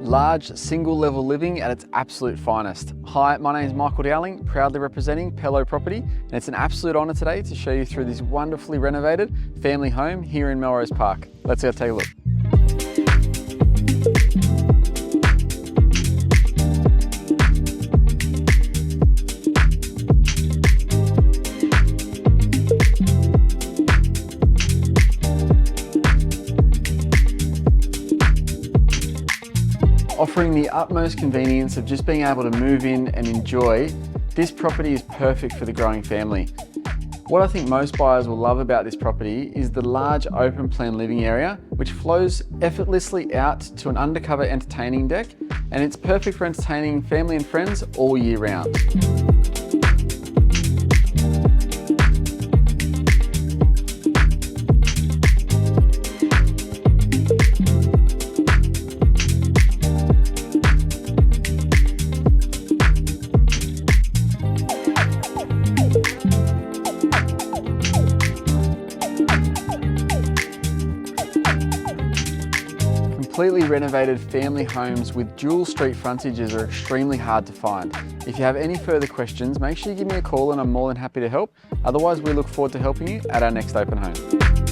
Large, single-level living at its absolute finest. Hi, my name is Michael Dowling, proudly representing Pello Property, and it's an absolute honour today to show you through this wonderfully renovated family home here in Melrose Park. Let's go take a look. Offering the utmost convenience of just being able to move in and enjoy, this property is perfect for the growing family. What I think most buyers will love about this property is the large open plan living area, which flows effortlessly out to an undercover entertaining deck, and it's perfect for entertaining family and friends all year round. Completely renovated family homes with dual street frontages are extremely hard to find. If you have any further questions, make sure you give me a call and I'm more than happy to help. Otherwise, we look forward to helping you at our next open home.